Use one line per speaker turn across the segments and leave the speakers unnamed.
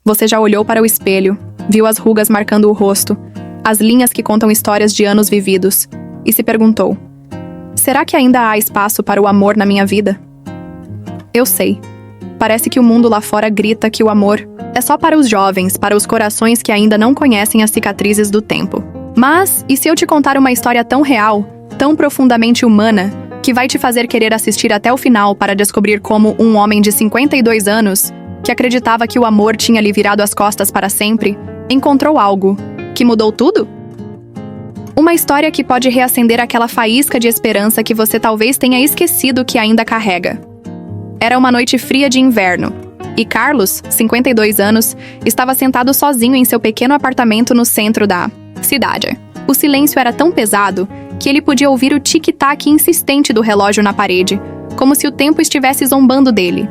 Você já olhou para o espelho, viu as rugas marcando o rosto, as linhas que contam histórias de anos vividos, e se perguntou: será que ainda há espaço para o amor na minha vida? Eu sei. Parece que o mundo lá fora grita que o amor é só para os jovens, para os corações que ainda não conhecem as cicatrizes do tempo. Mas, e se eu te contar uma história tão real, tão profundamente humana, que vai te fazer querer assistir até o final para descobrir como um homem de 52 anos, que acreditava que o amor tinha lhe virado as costas para sempre, encontrou algo que mudou tudo? Uma história que pode reacender aquela faísca de esperança que você talvez tenha esquecido que ainda carrega. Era uma noite fria de inverno, e Carlos, 52 anos, estava sentado sozinho em seu pequeno apartamento no centro da cidade. O silêncio era tão pesado que ele podia ouvir o tic-tac insistente do relógio na parede, como se o tempo estivesse zombando dele.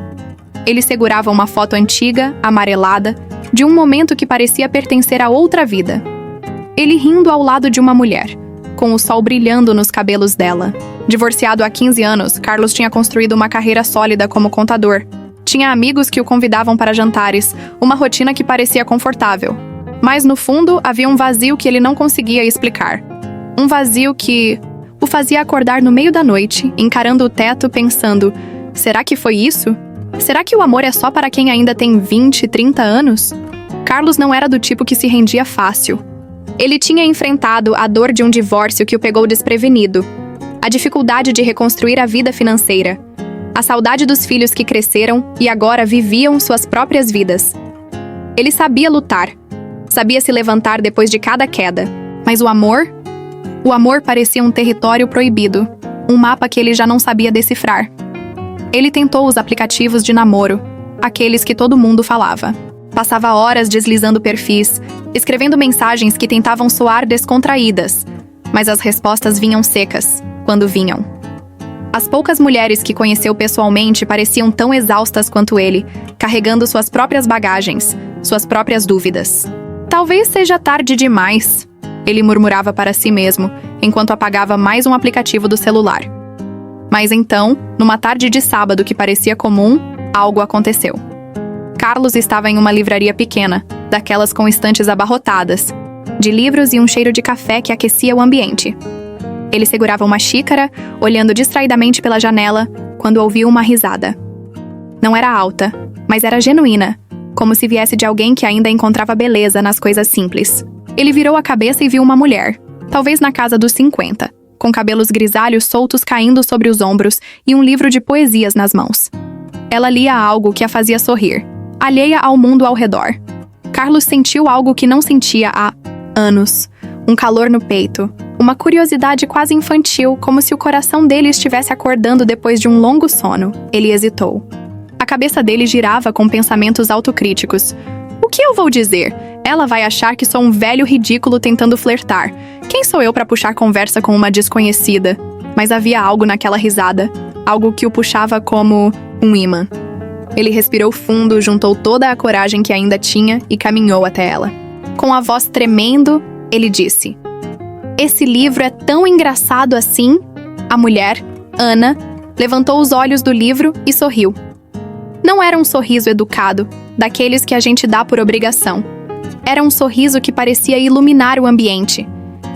Ele segurava uma foto antiga, amarelada, de um momento que parecia pertencer a outra vida. Ele rindo ao lado de uma mulher, com o sol brilhando nos cabelos dela. Divorciado há 15 anos, Carlos tinha construído uma carreira sólida como contador. Tinha amigos que o convidavam para jantares, uma rotina que parecia confortável. Mas no fundo, havia um vazio que ele não conseguia explicar. Um vazio que o fazia acordar no meio da noite, encarando o teto, pensando: será que foi isso? Será que o amor é só para quem ainda tem 20, 30 anos? Carlos não era do tipo que se rendia fácil. Ele tinha enfrentado a dor de um divórcio que o pegou desprevenido, a dificuldade de reconstruir a vida financeira, a saudade dos filhos que cresceram e agora viviam suas próprias vidas. Ele sabia lutar, sabia se levantar depois de cada queda, mas o amor? O amor parecia um território proibido, um mapa que ele já não sabia decifrar. Ele tentou os aplicativos de namoro, aqueles que todo mundo falava. Passava horas deslizando perfis, escrevendo mensagens que tentavam soar descontraídas, mas as respostas vinham secas, quando vinham. As poucas mulheres que conheceu pessoalmente pareciam tão exaustas quanto ele, carregando suas próprias bagagens, suas próprias dúvidas. Talvez seja tarde demais, ele murmurava para si mesmo, enquanto apagava mais um aplicativo do celular. Mas então, numa tarde de sábado que parecia comum, algo aconteceu. Carlos estava em uma livraria pequena, daquelas com estantes abarrotadas, de livros e um cheiro de café que aquecia o ambiente. Ele segurava uma xícara, olhando distraidamente pela janela, quando ouviu uma risada. Não era alta, mas era genuína, como se viesse de alguém que ainda encontrava beleza nas coisas simples. Ele virou a cabeça e viu uma mulher, talvez na casa dos 50, com cabelos grisalhos soltos caindo sobre os ombros e um livro de poesias nas mãos. Ela lia algo que a fazia sorrir, alheia ao mundo ao redor. Carlos sentiu algo que não sentia há anos, um calor no peito, uma curiosidade quase infantil, como se o coração dele estivesse acordando depois de um longo sono. Ele hesitou. A cabeça dele girava com pensamentos autocríticos. O que eu vou dizer? Ela vai achar que sou um velho ridículo tentando flertar. Quem sou eu para puxar conversa com uma desconhecida? Mas havia algo naquela risada, algo que o puxava como um imã. Ele respirou fundo, juntou toda a coragem que ainda tinha e caminhou até ela. Com a voz tremendo, ele disse: "Esse livro é tão engraçado assim?" A mulher, Ana, levantou os olhos do livro e sorriu. Não era um sorriso educado, daqueles que a gente dá por obrigação. Era um sorriso que parecia iluminar o ambiente,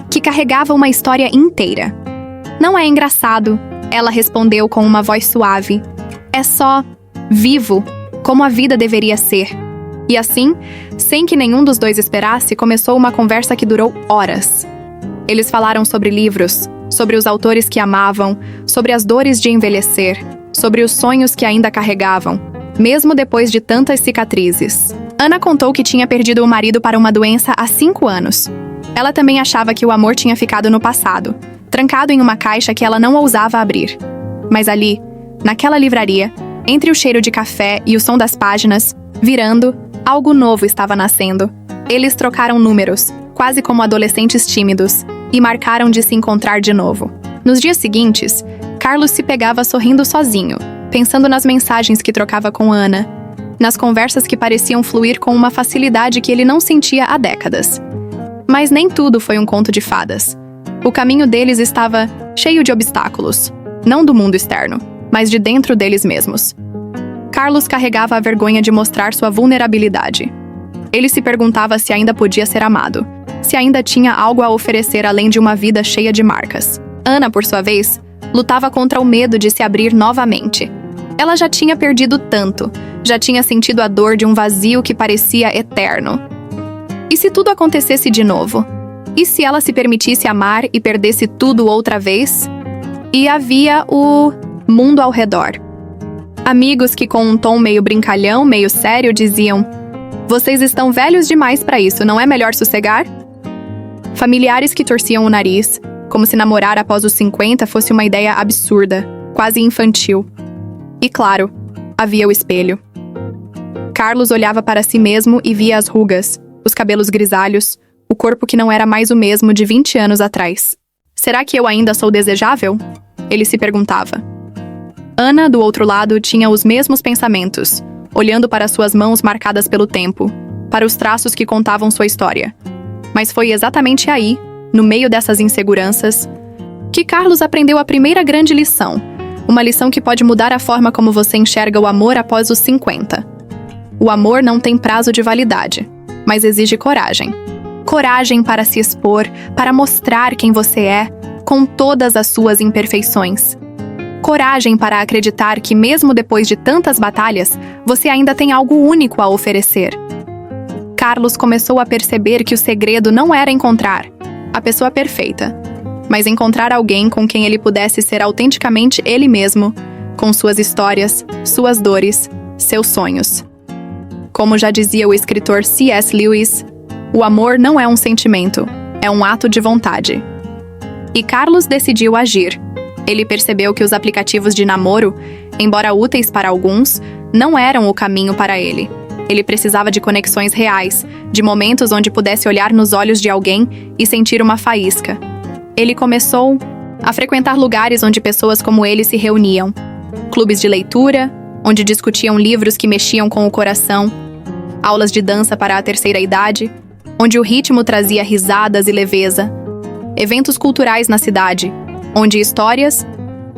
que carregava uma história inteira. "Não é engraçado", ela respondeu com uma voz suave. "É só vivo, como a vida deveria ser." E assim, sem que nenhum dos dois esperasse, começou uma conversa que durou horas. Eles falaram sobre livros, sobre os autores que amavam, sobre as dores de envelhecer, sobre os sonhos que ainda carregavam, mesmo depois de tantas cicatrizes. Ana contou que tinha perdido o marido para uma doença há 5 anos. Ela também achava que o amor tinha ficado no passado, trancado em uma caixa que ela não ousava abrir. Mas ali, naquela livraria, entre o cheiro de café e o som das páginas, virando, algo novo estava nascendo. Eles trocaram números, quase como adolescentes tímidos, e marcaram de se encontrar de novo. Nos dias seguintes, Carlos se pegava sorrindo sozinho, pensando nas mensagens que trocava com Ana, nas conversas que pareciam fluir com uma facilidade que ele não sentia há décadas. Mas nem tudo foi um conto de fadas. O caminho deles estava cheio de obstáculos, não do mundo externo, mas de dentro deles mesmos. Carlos carregava a vergonha de mostrar sua vulnerabilidade. Ele se perguntava se ainda podia ser amado, se ainda tinha algo a oferecer além de uma vida cheia de marcas. Ana, por sua vez, lutava contra o medo de se abrir novamente. Ela já tinha perdido tanto, já tinha sentido a dor de um vazio que parecia eterno. E se tudo acontecesse de novo? E se ela se permitisse amar e perdesse tudo outra vez? E havia o mundo ao redor. Amigos que, com um tom meio brincalhão, meio sério, diziam: "Vocês estão velhos demais para isso, não é melhor sossegar?" Familiares que torciam o nariz, como se namorar após os 50 fosse uma ideia absurda, quase infantil. E claro, havia o espelho. Carlos olhava para si mesmo e via as rugas, os cabelos grisalhos, o corpo que não era mais o mesmo de 20 anos atrás. Será que eu ainda sou desejável? Ele se perguntava. Ana, do outro lado, tinha os mesmos pensamentos, olhando para suas mãos marcadas pelo tempo, para os traços que contavam sua história. Mas foi exatamente aí, no meio dessas inseguranças, que Carlos aprendeu a primeira grande lição. Uma lição que pode mudar a forma como você enxerga o amor após os 50. O amor não tem prazo de validade, mas exige coragem. Coragem para se expor, para mostrar quem você é, com todas as suas imperfeições. Coragem para acreditar que, mesmo depois de tantas batalhas, você ainda tem algo único a oferecer. Carlos começou a perceber que o segredo não era encontrar a pessoa perfeita, mas encontrar alguém com quem ele pudesse ser autenticamente ele mesmo, com suas histórias, suas dores, seus sonhos. Como já dizia o escritor C.S. Lewis, o amor não é um sentimento, é um ato de vontade. E Carlos decidiu agir. Ele percebeu que os aplicativos de namoro, embora úteis para alguns, não eram o caminho para ele. Ele precisava de conexões reais, de momentos onde pudesse olhar nos olhos de alguém e sentir uma faísca. Ele começou a frequentar lugares onde pessoas como ele se reuniam. Clubes de leitura, onde discutiam livros que mexiam com o coração. Aulas de dança para a terceira idade, onde o ritmo trazia risadas e leveza. Eventos culturais na cidade, onde histórias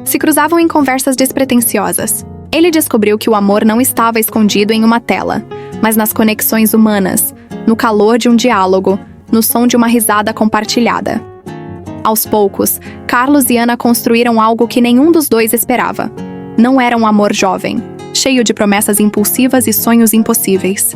se cruzavam em conversas despretensiosas. Ele descobriu que o amor não estava escondido em uma tela, mas nas conexões humanas, no calor de um diálogo, no som de uma risada compartilhada. Aos poucos, Carlos e Ana construíram algo que nenhum dos dois esperava. Não era um amor jovem, cheio de promessas impulsivas e sonhos impossíveis.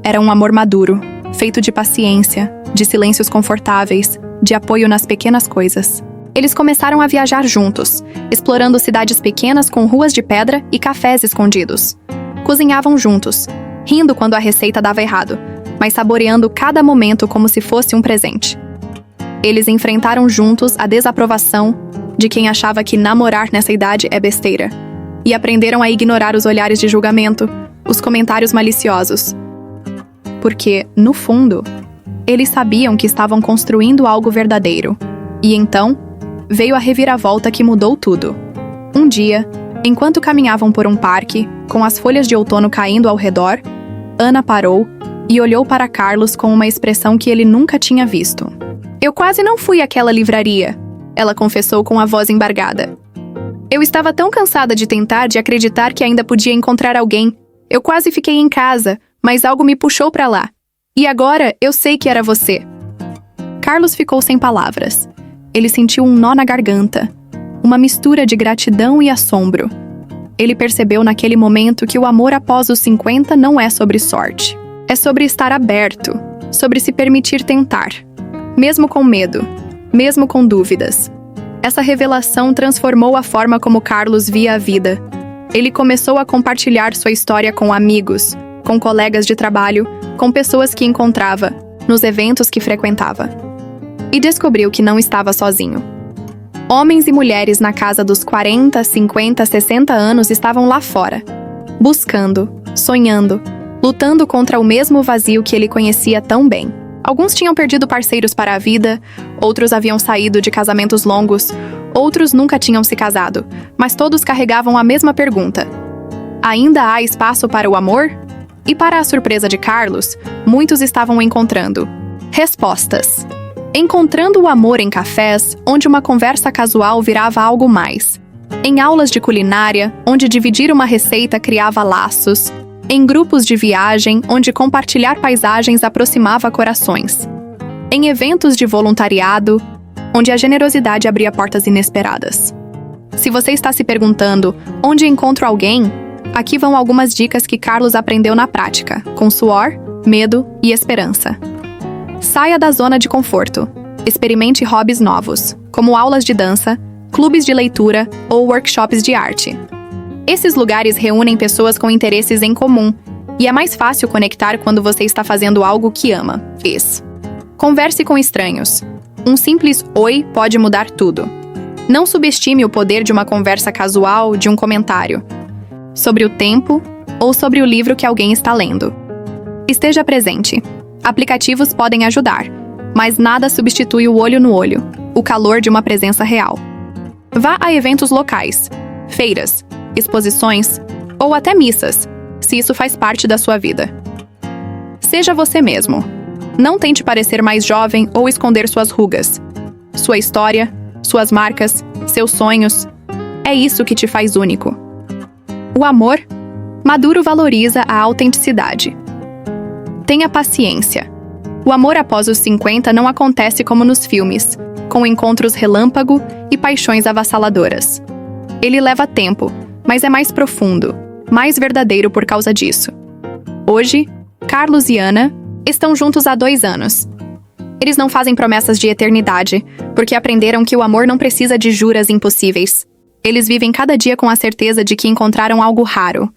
Era um amor maduro, feito de paciência, de silêncios confortáveis, de apoio nas pequenas coisas. Eles começaram a viajar juntos, explorando cidades pequenas com ruas de pedra e cafés escondidos. Cozinhavam juntos, rindo quando a receita dava errado, mas saboreando cada momento como se fosse um presente. Eles enfrentaram juntos a desaprovação de quem achava que namorar nessa idade é besteira, e aprenderam a ignorar os olhares de julgamento, os comentários maliciosos. Porque, no fundo, eles sabiam que estavam construindo algo verdadeiro. E então, veio a reviravolta que mudou tudo. Um dia, enquanto caminhavam por um parque, com as folhas de outono caindo ao redor, Ana parou e olhou para Carlos com uma expressão que ele nunca tinha visto. "Eu quase não fui àquela livraria", ela confessou com a voz embargada. "Eu estava tão cansada de tentar, de acreditar que ainda podia encontrar alguém. Eu quase fiquei em casa, mas algo me puxou para lá. E agora eu sei que era você." Carlos ficou sem palavras. Ele sentiu um nó na garganta, uma mistura de gratidão e assombro. Ele percebeu naquele momento que o amor após os 50 não é sobre sorte. É sobre estar aberto, sobre se permitir tentar. Mesmo com medo, mesmo com dúvidas. Essa revelação transformou a forma como Carlos via a vida. Ele começou a compartilhar sua história com amigos, com colegas de trabalho, com pessoas que encontrava, nos eventos que frequentava. E descobriu que não estava sozinho. Homens e mulheres na casa dos 40, 50, 60 anos estavam lá fora, buscando, sonhando, lutando contra o mesmo vazio que ele conhecia tão bem. Alguns tinham perdido parceiros para a vida, outros haviam saído de casamentos longos, outros nunca tinham se casado, mas todos carregavam a mesma pergunta: ainda há espaço para o amor? E para a surpresa de Carlos, muitos estavam encontrando respostas. Encontrando o amor em cafés, onde uma conversa casual virava algo mais. Em aulas de culinária, onde dividir uma receita criava laços. Em grupos de viagem, onde compartilhar paisagens aproximava corações. Em eventos de voluntariado, onde a generosidade abria portas inesperadas. Se você está se perguntando onde encontro alguém, aqui vão algumas dicas que Carlos aprendeu na prática, com suor, medo e esperança. Saia da zona de conforto. Experimente hobbies novos, como aulas de dança, clubes de leitura ou workshops de arte. Esses lugares reúnem pessoas com interesses em comum, e é mais fácil conectar quando você está fazendo algo que ama. Converse com estranhos. Um simples oi pode mudar tudo. Não subestime o poder de uma conversa casual, de um comentário sobre o tempo ou sobre o livro que alguém está lendo. Esteja presente. Aplicativos podem ajudar, mas nada substitui o olho no olho, o calor de uma presença real. Vá a eventos locais, feiras, exposições ou até missas, se isso faz parte da sua vida. Seja você mesmo. Não tente parecer mais jovem ou esconder suas rugas. Sua história, suas marcas, seus sonhos. É isso que te faz único. O amor maduro valoriza a autenticidade. Tenha paciência. O amor após os 50 não acontece como nos filmes, com encontros relâmpago e paixões avassaladoras. Ele leva tempo, mas é mais profundo, mais verdadeiro por causa disso. Hoje, Carlos e Ana estão juntos há 2 anos. Eles não fazem promessas de eternidade, porque aprenderam que o amor não precisa de juras impossíveis. Eles vivem cada dia com a certeza de que encontraram algo raro.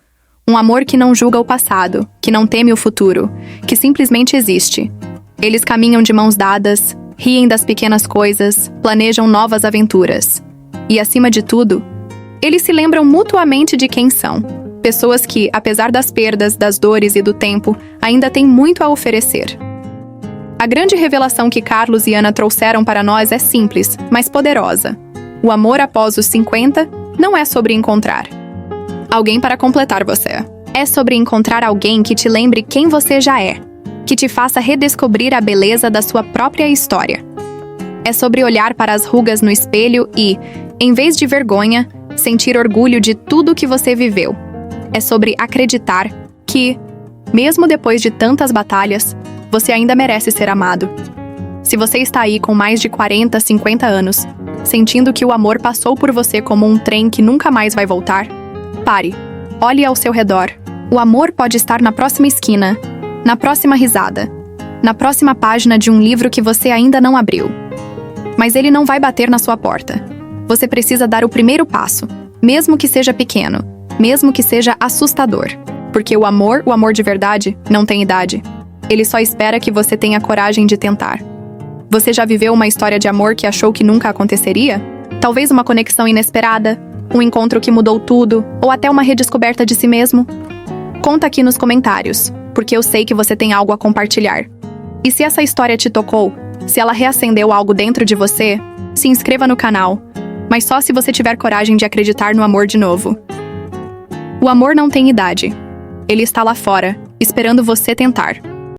Um amor que não julga o passado, que não teme o futuro, que simplesmente existe. Eles caminham de mãos dadas, riem das pequenas coisas, planejam novas aventuras. E, acima de tudo, eles se lembram mutuamente de quem são. Pessoas que, apesar das perdas, das dores e do tempo, ainda têm muito a oferecer. A grande revelação que Carlos e Ana trouxeram para nós é simples, mas poderosa. O amor após os 50 não é sobre encontrar alguém para completar você. É sobre encontrar alguém que te lembre quem você já é, que te faça redescobrir a beleza da sua própria história. É sobre olhar para as rugas no espelho e, em vez de vergonha, sentir orgulho de tudo que você viveu. É sobre acreditar que, mesmo depois de tantas batalhas, você ainda merece ser amado. Se você está aí com mais de 40, 50 anos, sentindo que o amor passou por você como um trem que nunca mais vai voltar, pare, olhe ao seu redor. O amor pode estar na próxima esquina, na próxima risada, na próxima página de um livro que você ainda não abriu. Mas ele não vai bater na sua porta. Você precisa dar o primeiro passo, mesmo que seja pequeno, mesmo que seja assustador. Porque o amor de verdade, não tem idade. Ele só espera que você tenha coragem de tentar. Você já viveu uma história de amor que achou que nunca aconteceria? Talvez uma conexão inesperada, um encontro que mudou tudo, ou até uma redescoberta de si mesmo? Conta aqui nos comentários, porque eu sei que você tem algo a compartilhar. E se essa história te tocou, se ela reacendeu algo dentro de você, se inscreva no canal, mas só se você tiver coragem de acreditar no amor de novo. O amor não tem idade. Ele está lá fora, esperando você tentar.